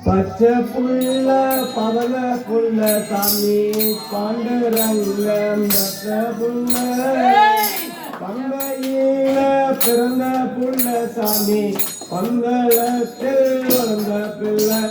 பச்சை புள்ள பவள புள்ள சாமி பாண்டுரங்கம் பச்ச புள்ள பங்கையில பிறந்த புள்ள சாமி பங்களத்தில் வளர்ந்த பிள்ளை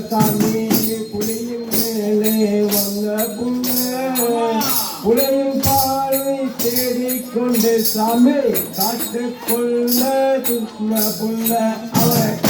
சாமி புலியின் மேலே வந்த புலியின் பார்வை தேடிக்கொண்டு சாமி காட்டுக்குள்ள துஷ்ம புள்ள அவரை